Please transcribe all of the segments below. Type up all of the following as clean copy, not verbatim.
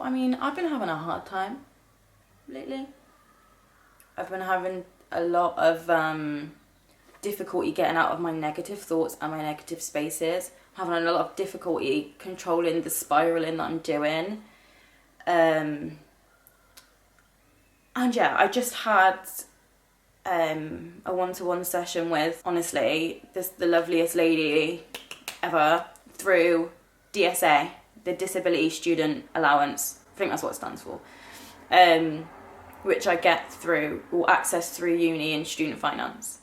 So, I mean, I've been having a hard time lately. I've been having a lot of difficulty getting out of my negative thoughts and my negative spaces. I'm having a lot of difficulty controlling the spiraling that I'm doing. And yeah, I just had a one-to-one session with, honestly, the loveliest lady ever through DSA, the Disability Student Allowance. I think that's what it stands for. Which I get through, or access through uni and student finance.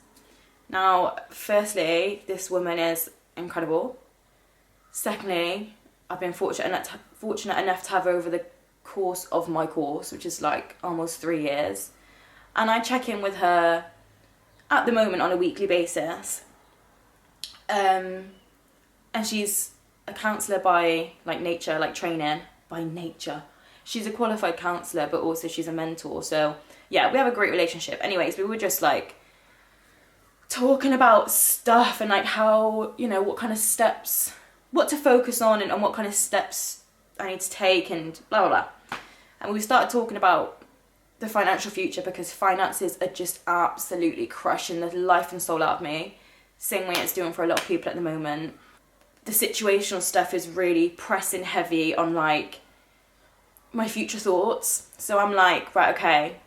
Now, firstly, this woman is incredible. Secondly, I've been fortunate enough to have over the course of my course, which is like almost 3 years. And I check in with her at the moment on a weekly basis. And she's a counsellor by like nature, like training by nature. She's a qualified counsellor, but also she's a mentor. So yeah, we have a great relationship. Anyways, we were just like talking about stuff and like how, you know, what kind of steps, what to focus on and what kind of steps I need to take and blah, blah, blah. And we started talking about the financial future because finances are just absolutely crushing the life and soul out of me. Same way it's doing for a lot of people at the moment. The situational stuff is really pressing heavy on like my future thoughts. So I'm like, right, okay.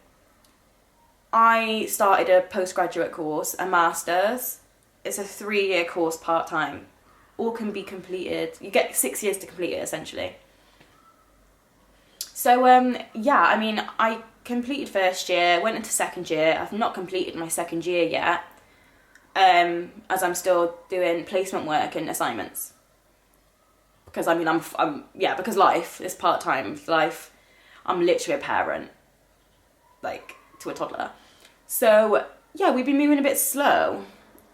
I started a postgraduate course, a master's. It's a 3-year course part-time. All can be completed. You get 6 years to complete it, essentially. So, yeah, I mean, I completed first year, went into second year. I've not completed my second year yet, as I'm still doing placement work and assignments. Because, I mean, because life is part-time. Life, I'm literally a parent, like, to a toddler. So, yeah, we've been moving a bit slow.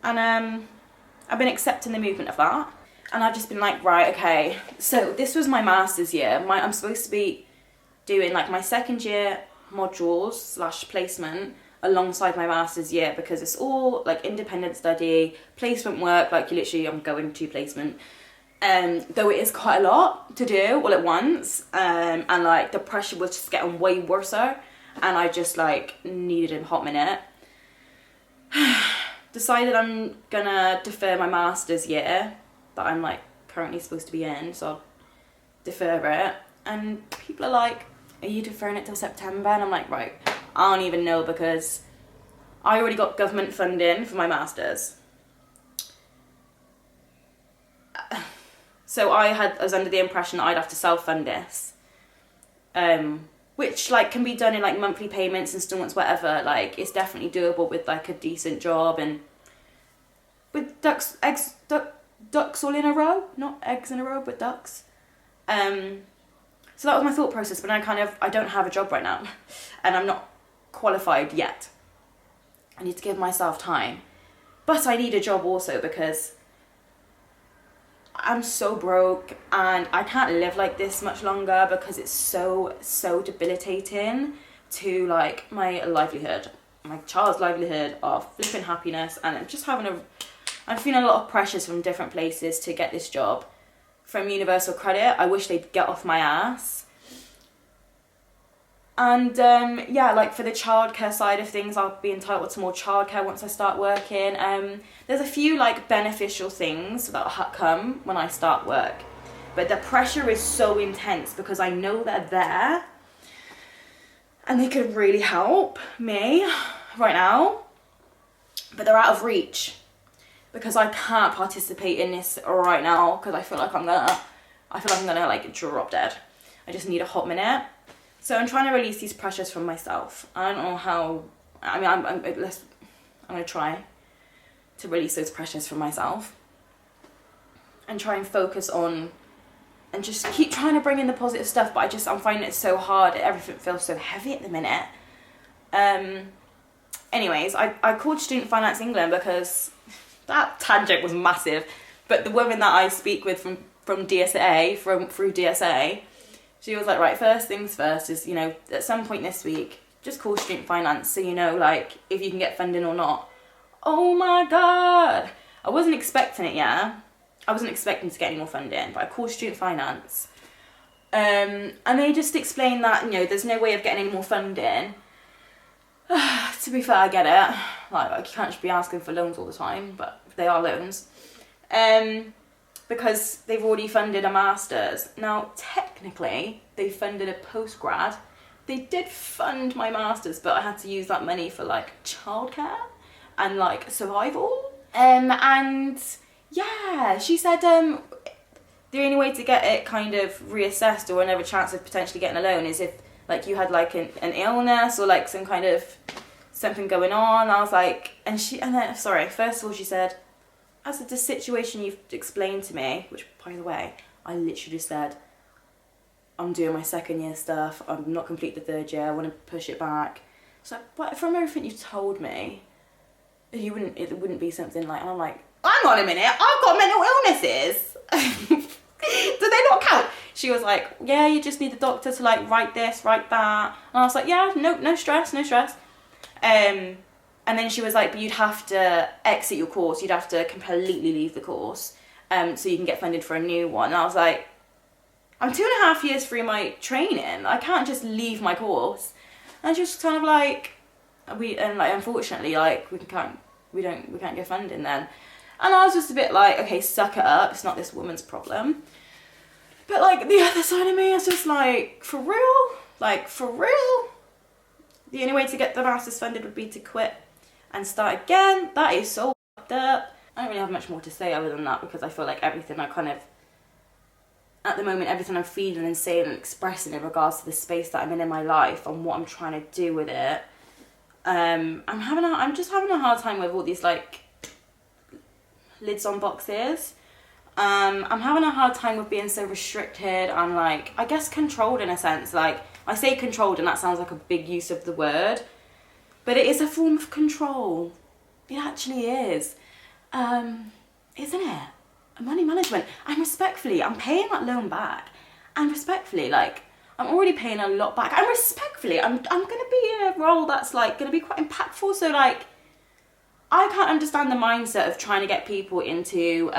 And I've been accepting the movement of that. And I've just been like, right, okay. So this was my master's year. I'm supposed to be doing, like, my second year modules / placement alongside my master's year because it's all, like, independent study, placement work. Like, I'm going to placement. Though it is quite a lot to do all at once, and like the pressure was just getting way worse, and I just like needed a hot minute. Decided I'm gonna defer my master's year that I'm like currently supposed to be in, so I'll defer it. And people are like, are you deferring it till September? And I'm like, right, I don't even know because I already got government funding for my master's. So I was under the impression that I'd have to self-fund this, which like can be done in like monthly payments, installments, whatever. Like it's definitely doable with like a decent job and with ducks all in a row, not eggs in a row, but ducks. So that was my thought process. But I don't have a job right now, and I'm not qualified yet. I need to give myself time, but I need a job also because I'm so broke and I can't live like this much longer because it's so debilitating to like my livelihood, my child's livelihood, our flipping happiness, and I'm feeling a lot of pressures from different places to get this job. From Universal Credit, I wish they'd get off my ass. And yeah, like for the childcare side of things, I'll be entitled to more childcare once I start working. There's a few like beneficial things that will come when I start work, but the pressure is so intense because I know they're there and they could really help me right now, but they're out of reach because I can't participate in this right now because I feel like I'm gonna like drop dead. I just need a hot minute. So I'm trying to release these pressures from myself. I don't know how. I mean, I'm gonna try to release those pressures from myself and try and focus on and just keep trying to bring in the positive stuff. But I'm finding it so hard. Everything feels so heavy at the minute. Anyways, I called Student Finance England because that tangent was massive. But the woman that I speak with from DSA, through DSA. She was like, right, first things first is, you know, at some point this week, just call Student Finance so you know, like, if you can get funding or not. Oh my God. I wasn't expecting it, yeah. I wasn't expecting to get any more funding, but I called Student Finance. And they just explained that, you know, there's no way of getting any more funding. To be fair, I get it. Like, you can't just be asking for loans all the time, but they are loans. Because they've already funded a master's. Now, technically, they funded a postgrad. They did fund my master's, but I had to use that money for, like, childcare and, like, survival. And, yeah, she said the only way to get it kind of reassessed or another chance of potentially getting a loan is if, like, you had, like, an illness or, like, some kind of something going on. I was like, first of all, she said, as of the situation you've explained to me, which, by the way, I literally just said, I'm doing my second year stuff, I'm not complete the third year, I want to push it back. So, but from everything you've told me, it wouldn't be something like, and I'm like, hang on a minute, I've got mental illnesses. Do they not count? She was like, yeah, you just need the doctor to, like, write this, write that. And I was like, yeah, no stress. And then she was like, but you'd have to exit your course, you'd have to completely leave the course, so you can get funded for a new one. And I was like, I'm 2.5 years through my training, I can't just leave my course. And just kind of like, unfortunately, like, we can't get funding then. And I was just a bit like, okay, suck it up, it's not this woman's problem. But, like, the other side of me is just like, for real? Like, for real? The only way to get the master's funded would be to quit and start again? That is so fucked up. I don't really have much more to say other than that, because I feel like everything I kind of, at the moment, everything I'm feeling and saying and expressing in regards to the space that I'm in my life and what I'm trying to do with it, I'm just having a hard time with all these, like, lids on boxes. I'm having a hard time with being so restricted and, like, I guess controlled in a sense. Like, I say controlled and that sounds like a big use of the word, but it is a form of control. It actually is. Isn't it? Money management. I'm paying that loan back. And respectfully, like, I'm already paying a lot back. And respectfully, I'm going to be in a role that's, like, going to be quite impactful. So, like, I can't understand the mindset of trying to get people into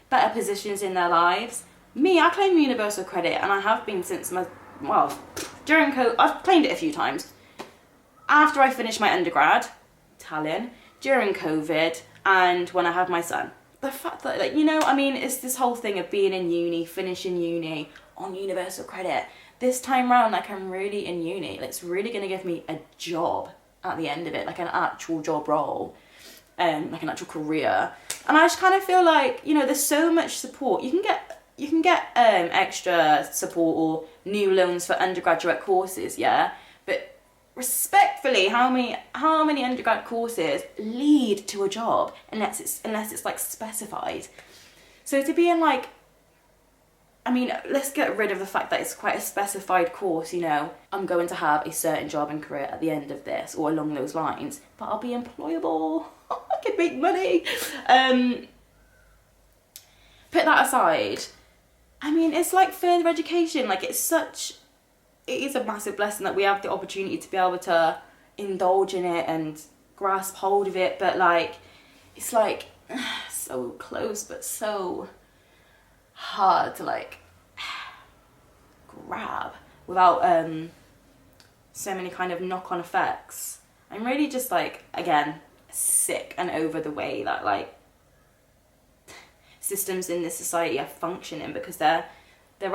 better positions in their lives. Me, I claim universal credit, and I have been since during COVID. I've claimed it a few times. After I finished my undergrad, Italian, during COVID, and when I had my son. The fact that, like, you know, I mean, it's this whole thing of being in uni, finishing uni on universal credit. This time round, like, I'm really in uni. Like, it's really going to give me a job at the end of it, like an actual job role, like an actual career. And I just kind of feel like, you know, there's so much support. You can get extra support or new loans for undergraduate courses, yeah? But respectfully, how many undergrad courses lead to a job unless it's like specified? So to be in, like, I mean, let's get rid of the fact that it's quite a specified course, you know. I'm going to have a certain job and career at the end of this, or along those lines, but I'll be employable. I can make money. Put that aside. I mean, it's like further education. Like, it is a massive blessing that we have the opportunity to be able to indulge in it and grasp hold of it. But, like, it's like so close, but so hard to, like, grab without so many kind of knock-on effects. I'm really just, like, again, sick and over the way that, like, systems in this society are functioning, because they're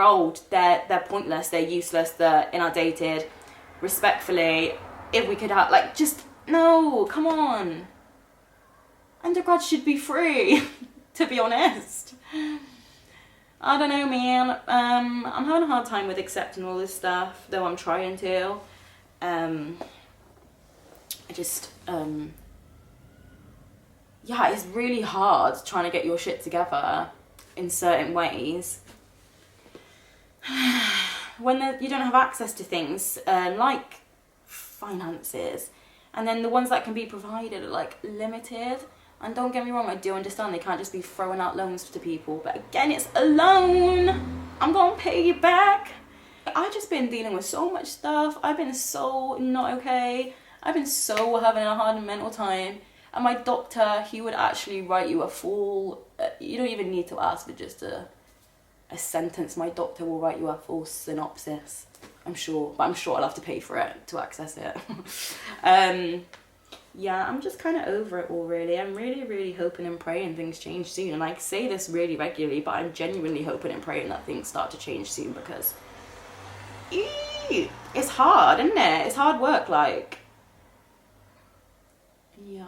old, they're pointless, they're useless, they're inundated. Respectfully, if we could have, like, just, no, come on. Undergrad should be free, to be honest. I don't know, man. I'm having a hard time with accepting all this stuff, though I'm trying to. Yeah, it's really hard trying to get your shit together in certain ways when you don't have access to things like finances, and then the ones that can be provided are, like, limited. And don't get me wrong, I do understand they can't just be throwing out loans to people, but again, it's a loan. I'm gonna pay you back. I've just been dealing with so much stuff. I've been so not okay. I've been so having a hard mental time. And my doctor, he would actually write you a full, you don't even need to ask for just a a sentence. My doctor will write you a full synopsis, I'm sure, but I'm sure I'll have to pay for it to access it. Yeah, I'm just kind of over it all, really. I'm really, really hoping and praying things change soon. And I say this really regularly, but I'm genuinely hoping and praying that things start to change soon, because it's hard, isn't it? It's hard work, like, yeah.